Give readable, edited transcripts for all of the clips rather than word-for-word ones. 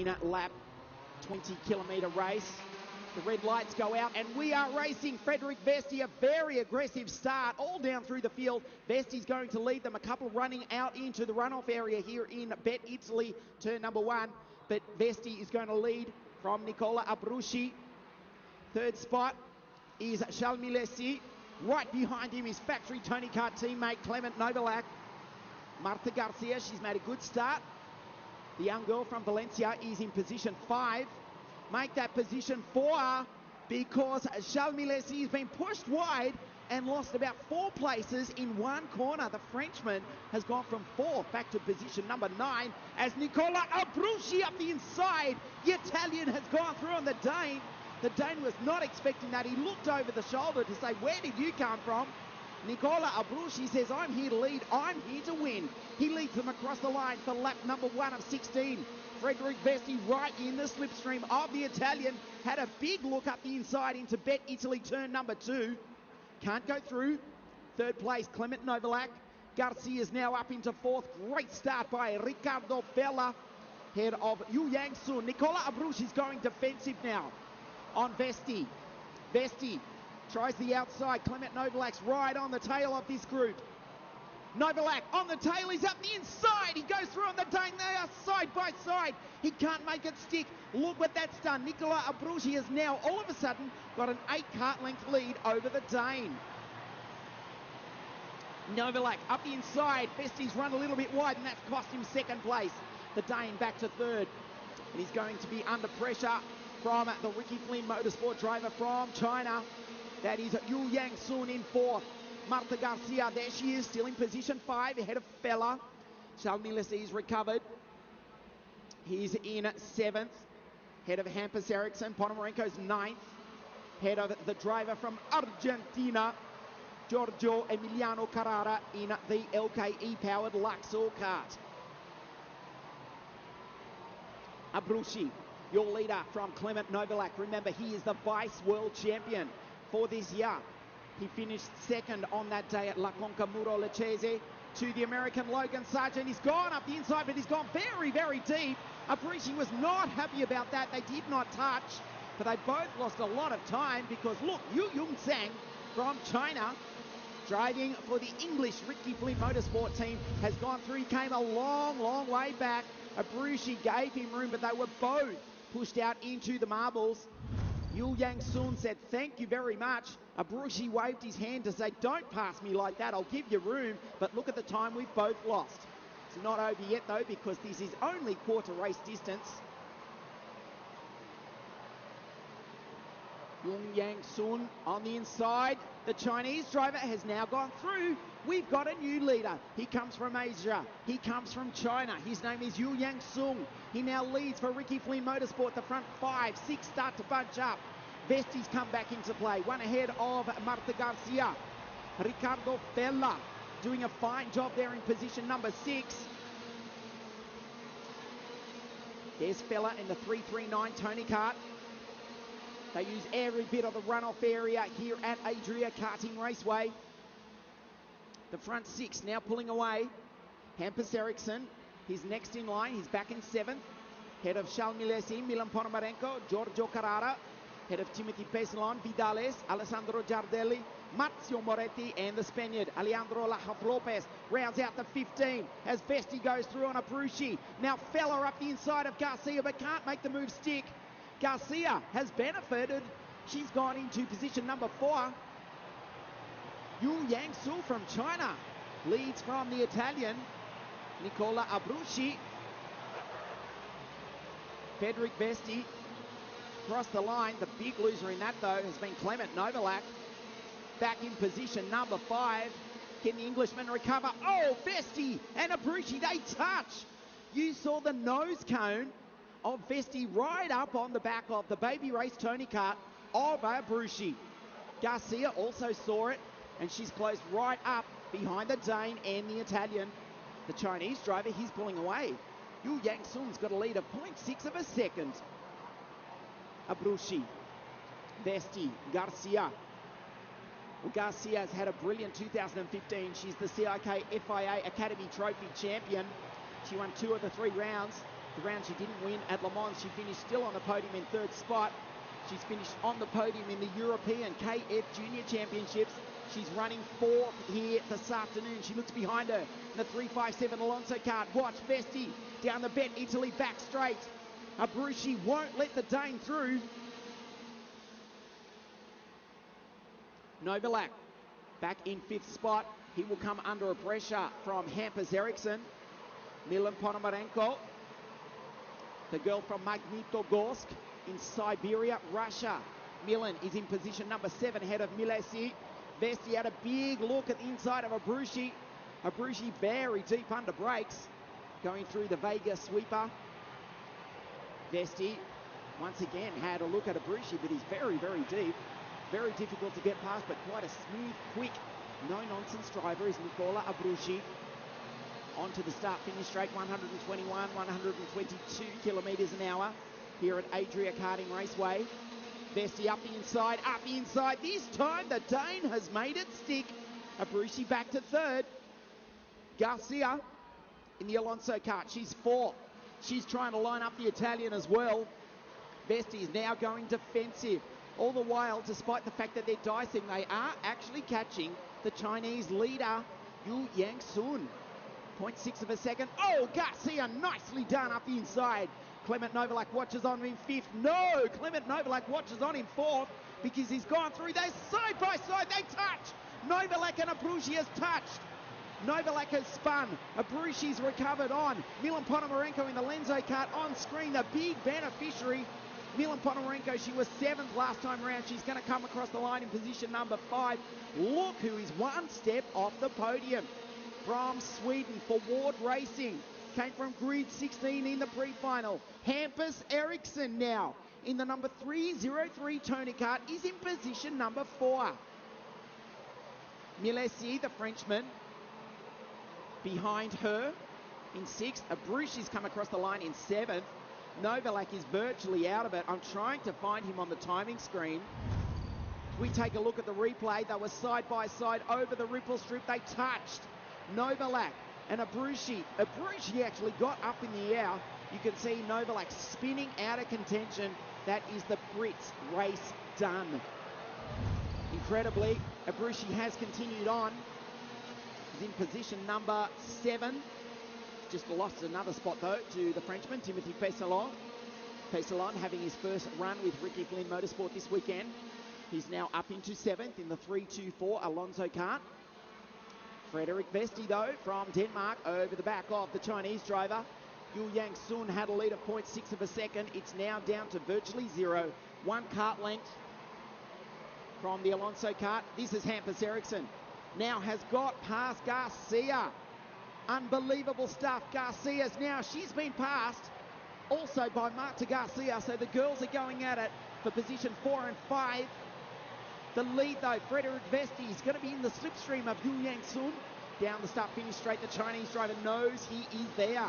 9-lap 20-kilometre race. The red lights go out and we are racing. Frederick Vesti, a very aggressive start all down through the field. Vesti's going to lead them, a couple running out into the runoff area here in Bet Italy, turn number 1. But Vesti is going to lead from Nicola Abruzzi. Third spot is Charles Milesi. Right behind him is factory TKART teammate Clement Novalak. Marta Garcia, she's made a good start. The young girl from Valencia is in position 5. Make that position 4 because Charles Milesi has been pushed wide and lost about 4 places in one corner. The Frenchman has gone from 4th back to position number 9 as Nicola Abruzzi up the inside. The Italian has gone through on the Dane. The Dane was not expecting that. He looked over the shoulder to say, where did you come from? Nicola Abruzzi says, I'm here to lead, I'm here to win. He leads them across the line for lap number 1 of 16. Frederick Vesti right in the slipstream of the Italian. Had a big look up the inside into Bet Italy turn number 2. Can't go through. Third place, Clement Novalak. Garcia's now up into 4th. Great start by Ricardo Fella, head of Yu Yang Sun. Nicola Abruzzi's going defensive now on Vesti. Vesti tries the outside. Clement Novalak's right on the tail of this group. Novalak on the tail, he's up the inside. He goes through on the Dane, they are side by side. He can't make it stick. Look what that's done. Nicola Abruzzi has now all of a sudden got an 8-kart length lead over the Dane. Novalak up the inside. Vesti's run a little bit wide and that's cost him 2nd place. The Dane back to 3rd. And he's going to be under pressure from the Ricky Flynn Motorsport driver from China. That is Yu Yang Sun in 4th. Marta Garcia, there she is, still in position 5, ahead of Fella. Charles Milesi's recovered. He's in 7th, head of Hampus Eriksson. Ponomarenko's 9th, head of the driver from Argentina, Giorgio Emiliano Carrara, in the LKE-powered Luxor kart. Abruzzi, your leader from Clement Novalak. Remember, he is the vice world champion for this year. He finished 2nd on that day at La Conca Muro Lecce to the American Logan Sargent. He's gone up the inside, but he's gone very, very deep. Abruzzi was not happy about that. They did not touch, but they both lost a lot of time because, look, Yu Yung Sang from China, driving for the English Ricky Flynn Motorsport team, has gone through. He came a long, long way back. Abruzzi gave him room, but they were both pushed out into the marbles. Yu Yang Sun said, thank you very much. Abruzzi waved his hand to say, don't pass me like that, I'll give you room. But look at the time we've both lost. It's not over yet though, because this is only quarter race distance. Yu Yang Sun on the inside. The Chinese driver has now gone through. We've got a new leader. He comes from Asia. He comes from China. His name is Yu Yang Sun. He now leads for Ricky Flynn Motorsport. The front 5, 6 start to bunch up. Vesti's come back into play. One ahead of Marta Garcia. Ricardo Fella doing a fine job there in position number 6. There's Fella in the 339 TKART. They use every bit of the runoff area here at Adria Karting Raceway. The front 6 now pulling away. Hampus Eriksson, he's next in line. He's back in 7th. Head of Charles Milesi, Milan Ponomarenko, Giorgio Carrara. Head of Timothy Peslon, Vidales, Alessandro Giardelli, Marzio Moretti, and the Spaniard, Alejandro Lajas Lopez, rounds out the 15 as Vesti goes through on Abruzzi. Now Fella up the inside of Garcia, but can't make the move stick. Garcia has benefited. She's gone into position number 4. Yu Yang Su from China leads from the Italian, Nicola Abruzzi. Frederick Vesti across the line. The big loser in that, though, has been Clement Novalak. Back in position number 5. Can the Englishman recover? Oh, Vesti and Abruzzi, they touch. You saw the nose cone of Vesti right up on the back of the baby race TKART of Abruzzi. Garcia also saw it, and she's closed right up behind the Dane and the Italian. The Chinese driver, he's pulling away. Yu Yang Sun's got a lead of 0.6 of a second. Abruzzi, Vesti, Garcia. Well, Garcia has had a brilliant 2015. She's the CIK FIA Academy Trophy champion. She won 2 of the 3 rounds. The round she didn't win at Le Mans, she finished still on the podium in third spot. She's finished on the podium in the European KF Junior Championships. She's running fourth here this afternoon. She looks behind her in the 357 Alonso kart. Watch Vesti down the Bet Italy back straight. Abruzzi won't let the Dane through. Novalak back in fifth spot. He will come under a pressure from Hampus Eriksson. Milan Ponomarenko, the girl from Magnitogorsk in Siberia, Russia. Milan is in position number 7 ahead of Milesi. Vesti had a big look at the inside of Abruzzi. Abruzzi very deep under brakes, going through the Vega sweeper. Vesti once again had a look at Abruzzi, but he's very, very deep. Very difficult to get past, but quite a smooth, quick, no-nonsense driver is Nicola Abruzzi. Onto the start-finish straight, 121, 122 kilometres an hour here at Adria Karting Raceway. Vesti up the inside, up the inside. This time the Dane has made it stick. Abruzzi back to third. Garcia in the Alonso kart, she's fourth. She's trying to line up the Italian as well. Vesti is now going defensive. All the while, despite the fact that they're dicing, they are actually catching the Chinese leader, Yu Yang-sun. 0.6 of a second. Oh, Garcia nicely done up the inside. Clement Novalak watches on in fifth. No, Clement Novalak watches on in fourth because he's gone through. They're side by side. They touch. Novalak and Abruzzi has touched. Novalak has spun. Abruzzi's recovered on. Milan Ponomarenko in the Lenzo kart on screen. The big beneficiary. Milan Ponomarenko, she was 7th last time around. She's going to come across the line in position number 5. Look who is one step off the podium. From Sweden for Ward Racing. Came from grid 16 in the pre-final. Hampus Eriksson now in the number 303 Tony kart is in position number 4. Milesi, the Frenchman, behind her in 6th. Abruzzi's come across the line in 7th. Novalak is virtually out of it. I'm trying to find him on the timing screen. We take a look at the replay. They were side by side over the ripple strip. They touched. Novalak and Abruzzi. Abruzzi actually got up in the air. You can see Novalak spinning out of contention. That is the Brits race done. Incredibly, Abruzzi has continued on. He's in position number 7. Just lost another spot though to the Frenchman, Timothy Pessalon. Pessalon having his first run with Ricky Flynn Motorsport this weekend. He's now up into 7th in the 324 Alonso kart. Frederik Vesti though from Denmark over the back of the Chinese driver. Yu Yang-sun had a lead of 0.6 of a second. It's now down to virtually 0. 1 kart length from the Alonso kart. This is Hampus Eriksson. Now has got past Garcia. Unbelievable stuff. Garcia's now, she's been passed also by Marta Garcia. So the girls are going at it for position 4 and 5. The lead though, Frederik Vesti is going to be in the slipstream of Yu Yang-sun. Down the start-finish straight, the Chinese driver knows he is there.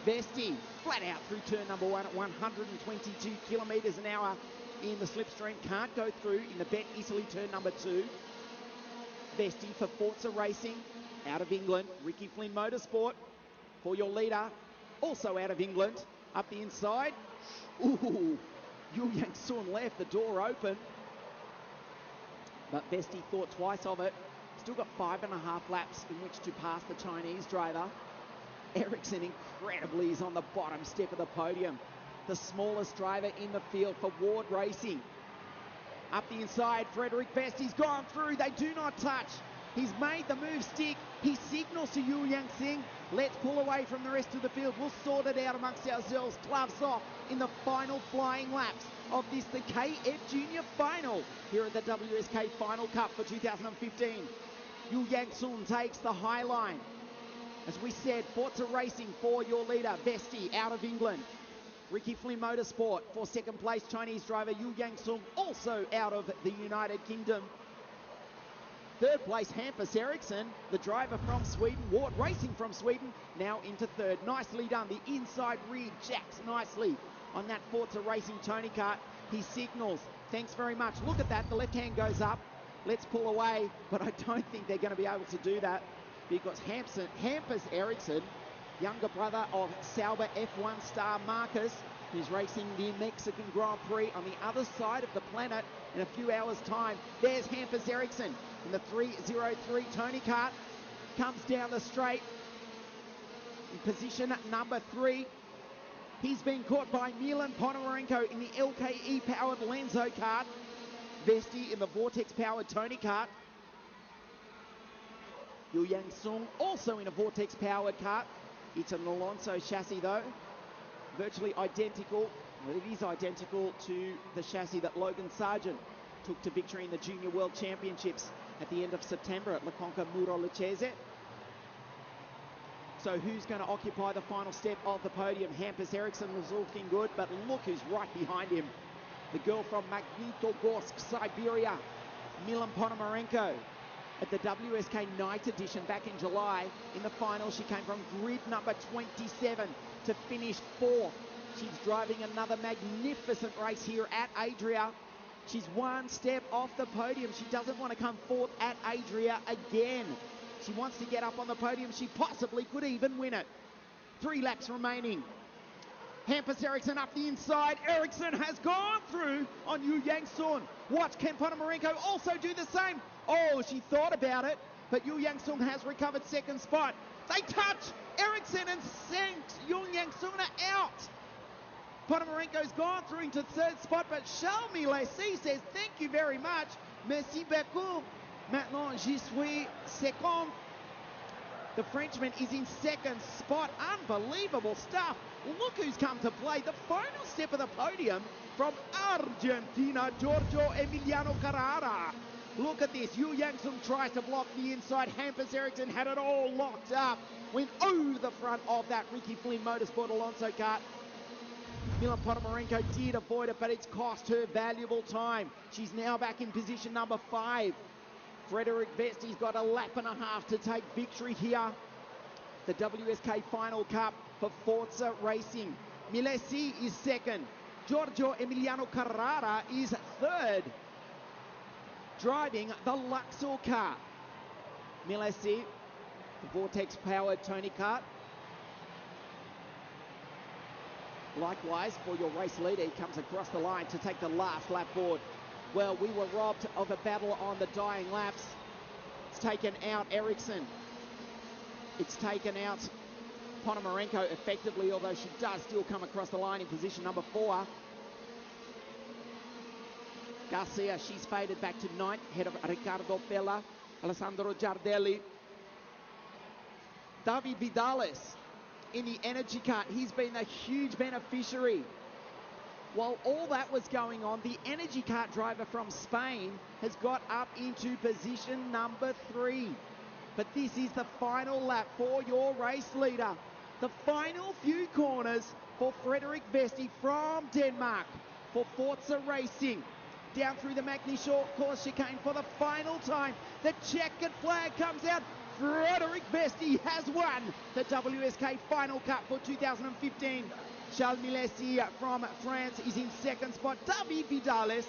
Vesti flat out through turn number 1 at 122 kilometres an hour in the slipstream. Can't go through in the Bet Italy turn number 2. Vesti for Forza Racing out of England. Ricky Flynn Motorsport for your leader, also out of England. Up the inside. Ooh, Yu Yang-sun left the door open. But Vesti thought twice of it. Still got 5.5 laps in which to pass the Chinese driver. Eriksson incredibly is on the bottom step of the podium. The smallest driver in the field for Ward Racing. Up the inside, Frederik Vesti's gone through. They do not touch. He's made the move stick. He signals to Yu Yang-sun. Let's pull away from the rest of the field. We'll sort it out amongst ourselves. Gloves off in the final flying laps of this, the KF Junior Final here at the WSK Final Cup for 2015. Yu Yang-sun takes the high line. As we said, Forza Racing for your leader, Vesti out of England. Ricky Flynn Motorsport for second place, Chinese driver Yu Yang-sun also out of the United Kingdom. Third place, Hampus Eriksson, the driver from Sweden, Ward Racing from Sweden, now into third. Nicely done. The inside rear jacks nicely on that Forza Racing Tony kart. He signals. Thanks very much. Look at that. The left hand goes up. Let's pull away, but I don't think they're going to be able to do that because Hampus Eriksson, younger brother of Sauber F1 star Marcus, who's racing the Mexican Grand Prix on the other side of the planet in a few hours' time. There's Hampus Eriksson in the 303 Tony Kart. Comes down the straight in position number 3. He's been caught by Milan Ponomarenko in the LKE-powered Lenzo kart. Vesti in the Vortex-powered Tony Kart. Yu Yang Sung also in a Vortex-powered kart. It's an Alonso chassis though. Virtually identical. Well, it is identical to the chassis that Logan Sargent took to victory in the Junior World Championships at the end of September at Le Conca Muro Lecce. So who's going to occupy the final step of the podium? Hampus Eriksson was looking good, but look who's right behind him. The girl from Magnitogorsk, Siberia, Milan Ponomarenko. At the WSK Night Edition back in July, in the final, she came from grid number 27 to finish 4th. She's driving another magnificent race here at Adria. She's one step off the podium. She doesn't want to come 4th at Adria again. She wants to get up on the podium. She possibly could even win it. 3 laps remaining. Hampus Eriksson up the inside. Eriksson has gone through on Yu Yang Sung. Watch Ken Ponomarenko also do the same. Oh, she thought about it, but Yu Yang Sung has recovered second spot. They touch Eriksson and sinks Yu Yang Sung out. Ponomarenko's gone through into 3rd spot, but Charles Milesi says, thank you very much. Merci beaucoup. Maintenant, j'y suis second. The Frenchman is in 2nd spot. Unbelievable stuff. Look who's come to play. The final step of the podium from Argentina, Giorgio Emiliano Carrara. Look at this. Yu Yang Sung tries to block the inside. Hampus Eriksson had it all locked up. Went over the front of that Ricky Flynn Motorsport Alonso kart. Milan Ponomarenko did avoid it, but it's cost her valuable time. She's now back in position number 5. Frederik Vesti's got a lap and a half to take victory here. The WSK Final Cup for Forza Racing. Milesi is 2nd. Giorgio Emiliano Carrara is 3rd. Driving the Luxor car. Milesi, the Vortex-powered Tony Kart. Likewise, for your race leader, he comes across the line to take the last lap board. Well, we were robbed of a battle on the dying laps. It's taken out Eriksson. It's taken out Ponomarenko effectively, although she does still come across the line in position number 4. Garcia, she's faded back to 9th, ahead of Ricardo Bella, Alessandro Giardelli. David Vidales in the energy kart, he's been a huge beneficiary. While all that was going on, the energy kart driver from Spain has got up into position number 3. But this is the final lap for your race leader. The final few corners for Frederik Vesti from Denmark for Forza Racing. Down through the Magny-Short course chicane for the final time. The checkered flag comes out. Frederik Vesti has won the WSK Final Cup for 2015. Charles Milesi from France is in 2nd spot. David Vidales